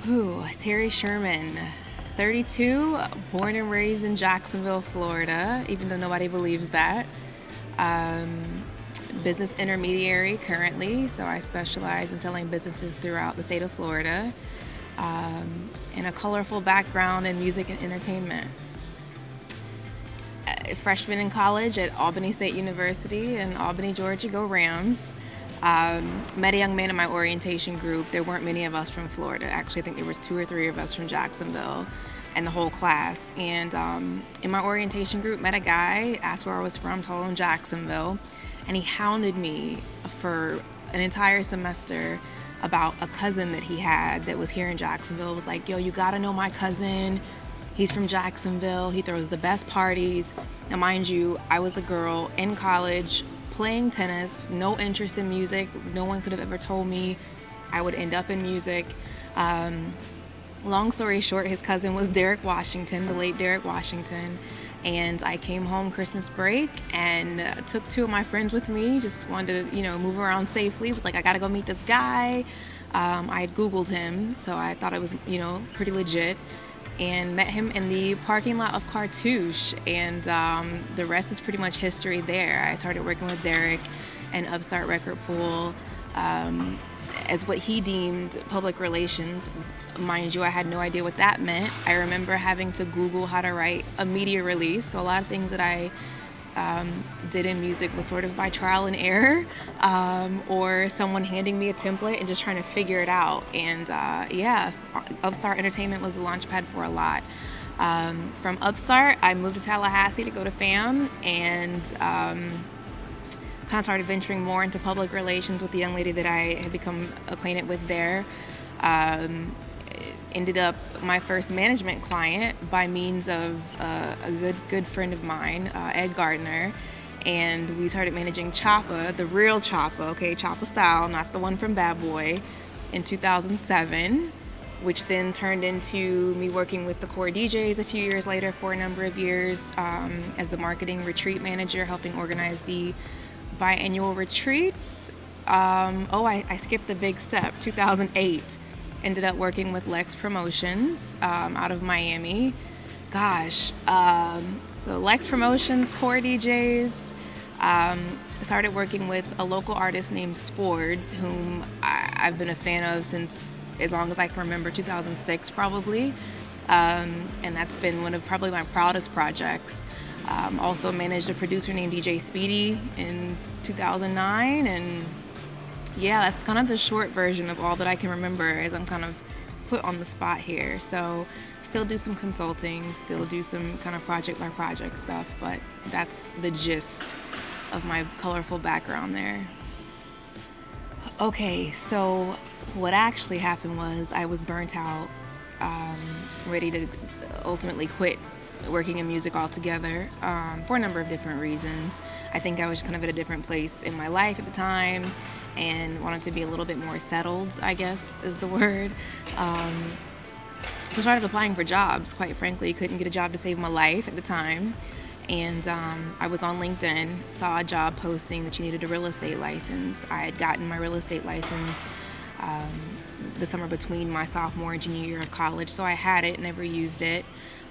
Terri Sherman, 32, born and raised in Jacksonville, Florida, even though nobody believes that. Business intermediary currently, so I specialize in selling businesses throughout the state of Florida, and a colorful background in music and entertainment. A freshman in college at Albany State University in Albany, Georgia, go Rams. Met a young man in my orientation group. There weren't many of us from Florida. Actually, I think there was 2 or 3 of us from Jacksonville and the whole class. And in my orientation group, met a guy, asked where I was from, told him Jacksonville, and he hounded me for an entire semester about a cousin that he had that was here in Jacksonville. It was like, yo, you gotta know my cousin. He's from Jacksonville. He throws the best parties. Now, mind you, I was a girl in college playing tennis, no interest in music. No one could have ever told me I would end up in music. Long story short, his cousin was Derek Washington, the late Derek Washington. And I came home Christmas break and took 2 of my friends with me, just wanted to, move around safely. It was like, I gotta go meet this guy. I had Googled him, so I thought it was, pretty legit. And met him in the parking lot of Cartouche, and the rest is pretty much history there. I started working with Derek and Upstart Record Pool as what he deemed public relations. Mind you, I had no idea what that meant. I remember having to Google how to write a media release, so a lot of things that I did in music was sort of by trial and error, or someone handing me a template and just trying to figure it out. And Upstart Entertainment was the launch pad for a lot. From Upstart, I moved to Tallahassee to go to FAM, and kind of started venturing more into public relations with the young lady that I had become acquainted with there. Ended up my first management client by means of a good friend of mine, Ed Gardner, and we started managing Choppa, the real Choppa, okay, Choppa style, not the one from Bad Boy, in 2007, which then turned into me working with the core DJs a few years later for a number of years as the marketing retreat manager, helping organize the biannual retreats. I skipped a big step, 2008. Ended up working with Lex Promotions out of Miami. So Lex Promotions, core DJs. Started working with a local artist named Spords, whom I've been a fan of since as long as I can remember, 2006 probably. And that's been one of probably my proudest projects. Also managed a producer named DJ Speedy in 2009, and yeah, that's kind of the short version of all that I can remember as I'm kind of put on the spot here. So still do some consulting, still do some kind of project by project stuff, but that's the gist of my colorful background there. Okay, so what actually happened was I was burnt out, ready to ultimately quit working in music altogether for a number of different reasons. I think I was kind of at a different place in my life at the time and wanted to be a little bit more settled, I guess is the word. So I started applying for jobs, quite frankly. Couldn't get a job to save my life at the time. And I was on LinkedIn, saw a job posting that you needed a real estate license. I had gotten my real estate license the summer between my sophomore and junior year of college, so I had it, never used it.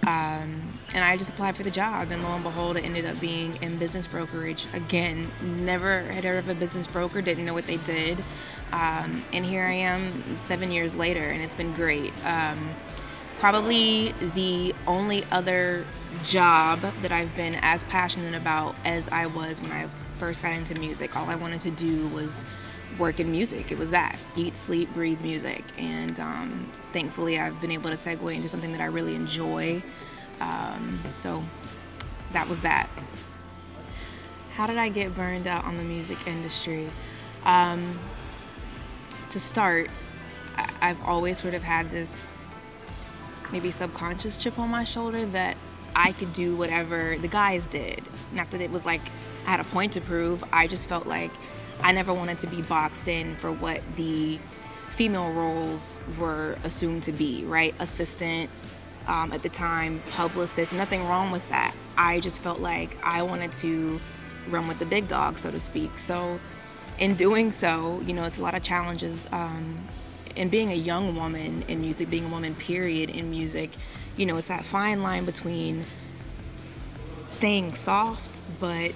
And I just applied for the job, and lo and behold, it ended up being in business brokerage. Again, never had heard of a business broker, didn't know what they did. And here I am 7 years later, and it's been great. Probably the only other job that I've been as passionate about as I was when I first got into music. All I wanted to do was work in music. It was that. Eat, sleep, breathe music. And thankfully I've been able to segue into something that I really enjoy. So that was that. How did I get burned out on the music industry? To start, I've always sort of had this maybe subconscious chip on my shoulder that I could do whatever the guys did. Not that it was like I had a point to prove. I just felt like I never wanted to be boxed in for what the female roles were assumed to be, right? Assistant, at the time, publicist, nothing wrong with that. I just felt like I wanted to run with the big dog, so to speak. So in doing so, it's a lot of challenges and being a young woman in music, being a woman period in music, it's that fine line between staying soft, but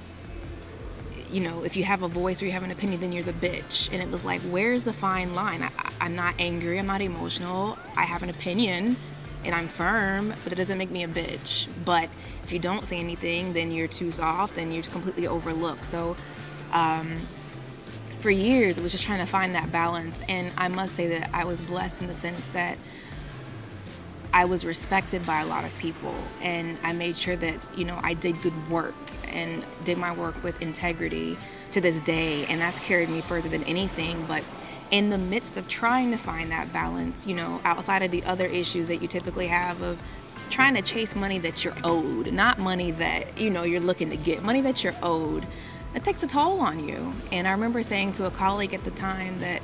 if you have a voice or you have an opinion, then you're the bitch. And it was like, where's the fine line? I'm not angry, I'm not emotional, I have an opinion and I'm firm, but it doesn't make me a bitch. But if you don't say anything, then you're too soft and you're completely overlooked. So for years, it was just trying to find that balance. And I must say that I was blessed in the sense that I was respected by a lot of people, and I made sure that, I did good work and did my work with integrity to this day, and that's carried me further than anything. But in the midst of trying to find that balance, outside of the other issues that you typically have of trying to chase money that you're owed, not money that, you're looking to get, money that you're owed, it takes a toll on you. And I remember saying to a colleague at the time that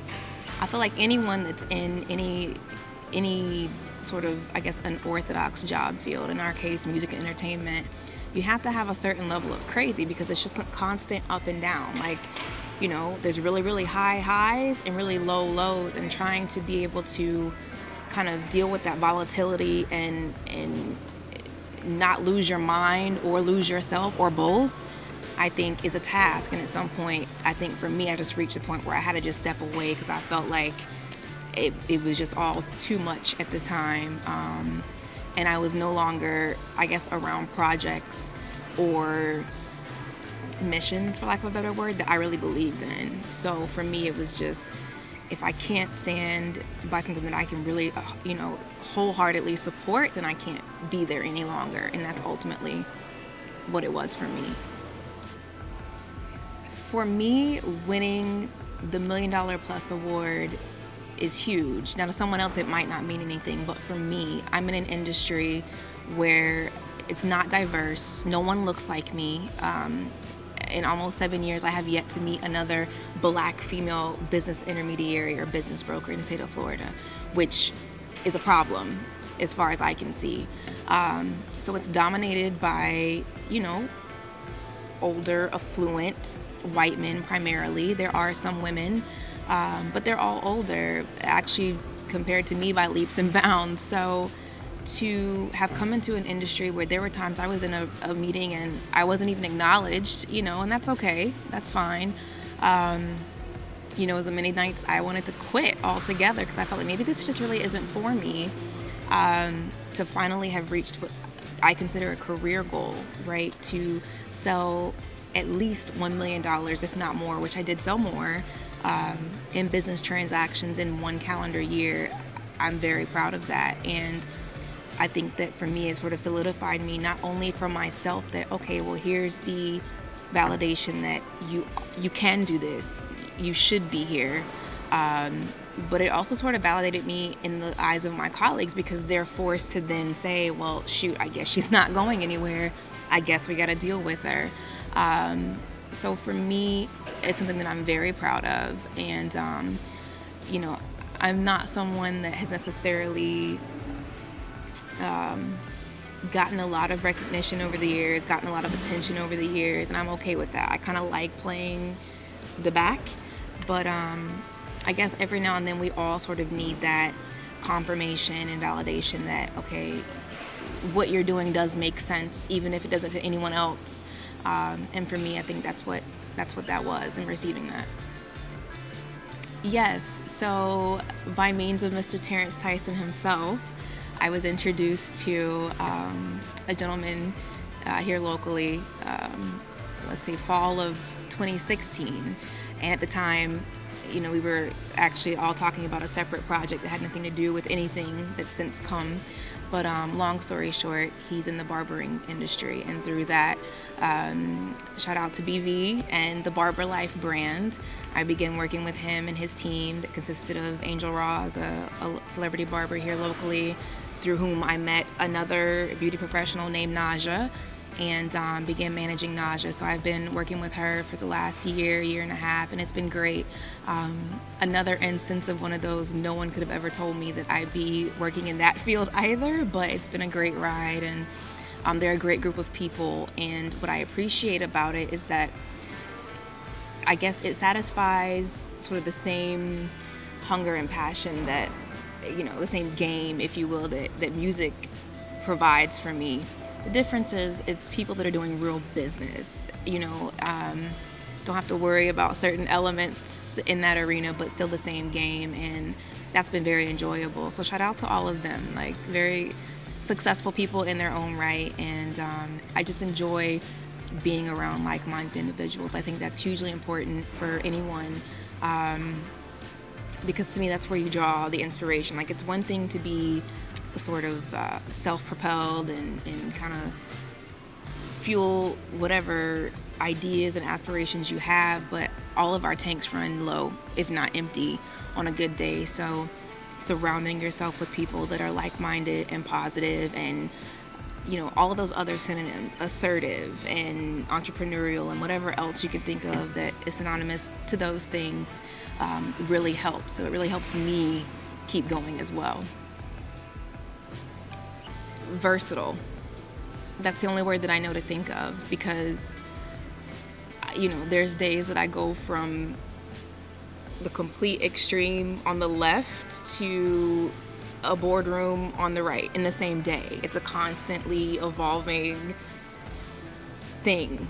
I feel like anyone that's in any sort of, I guess, unorthodox job field, in our case, music and entertainment, you have to have a certain level of crazy because it's just constant up and down. Like, there's really, really high highs and really low lows, and trying to be able to kind of deal with that volatility and not lose your mind or lose yourself or both, I think is a task. And at some point, I think for me, I just reached a point where I had to just step away because I felt like it was just all too much at the time. And I was no longer, I guess, around projects or missions, for lack of a better word, that I really believed in. So for me, it was just, if I can't stand by something that I can really, wholeheartedly support, then I can't be there any longer. And that's ultimately what it was for me. For me, winning the $1 Million Plus award is huge. Now, to someone else, it might not mean anything, but for me, I'm in an industry where it's not diverse. No one looks like me. In almost 7 years, I have yet to meet another Black female business intermediary or business broker in the state of Florida, which is a problem as far as I can see. So it's dominated by, older, affluent white men primarily. There are some women, but they're all older, actually, compared to me by leaps and bounds. So to have come into an industry where there were times I was in a meeting and I wasn't even acknowledged, and that's okay, that's fine. It was many nights I wanted to quit altogether because I felt like maybe this just really isn't for me. To finally have reached what I consider a career goal, right? To sell at least $1 million, if not more, which I did sell more, in business transactions in one calendar year. I'm very proud of that. And I think that for me, it sort of solidified me, not only for myself that, okay, well, here's the validation that you can do this, you should be here, but it also sort of validated me in the eyes of my colleagues because they're forced to then say, well, shoot, I guess she's not going anywhere, I guess we got to deal with her. So for me, it's something that I'm very proud of. And, I'm not someone that has necessarily gotten a lot of recognition over the years, gotten a lot of attention over the years, and I'm okay with that. I kind of like playing the back, but I guess every now and then we all sort of need that confirmation and validation that, okay, what you're doing does make sense, even if it doesn't to anyone else. And for me, I think that's what that was, and receiving that. Yes, so by means of Mr. Terrence Tyson himself, I was introduced to a gentleman here locally, fall of 2016. And at the time, we were actually all talking about a separate project that had nothing to do with anything that's since come. But long story short, he's in the barbering industry. And through that, shout out to BV and the Barber Life brand, I began working with him and his team that consisted of Angel Ross, a celebrity barber here locally, through whom I met another beauty professional named Naja, and began managing Naja. So I've been working with her for the last year and a half, and it's been great. Another instance of one of those, no one could have ever told me that I'd be working in that field either, but it's been a great ride, and they're a great group of people. And what I appreciate about it is that I guess it satisfies sort of the same hunger and passion that, the same game, if you will, that music provides for me. The difference is it's people that are doing real business, don't have to worry about certain elements in that arena, but still the same game. And that's been very enjoyable. So shout out to all of them, like very successful people in their own right. And I just enjoy being around like-minded individuals. I think that's hugely important for anyone. Because to me, that's where you draw the inspiration. Like, it's one thing to be sort of self-propelled and kind of fuel whatever ideas and aspirations you have, but all of our tanks run low, if not empty, on a good day. So surrounding yourself with people that are like-minded and positive and, all of those other synonyms, assertive and entrepreneurial and whatever else you could think of that is synonymous to those things, really helps. So it really helps me keep going as well. Versatile. That's the only word that I know to think of, because there's days that I go from the complete extreme on the left to a boardroom on the right in the same day. It's a constantly evolving thing.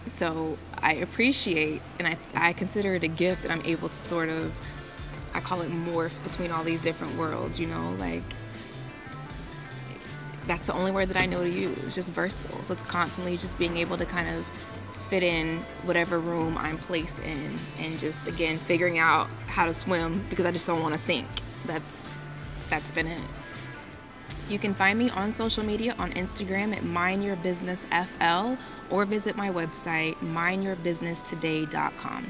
So I appreciate, and I consider it a gift that I'm able to sort of, I call it morph between all these different worlds, like that's the only word that I know to use. It's just versatile. So it's constantly just being able to kind of fit in whatever room I'm placed in, and just, again, figuring out how to swim because I just don't want to sink. That's been it. You can find me on social media on Instagram at mindyourbusinessfl, or visit my website mindyourbusinesstoday.com.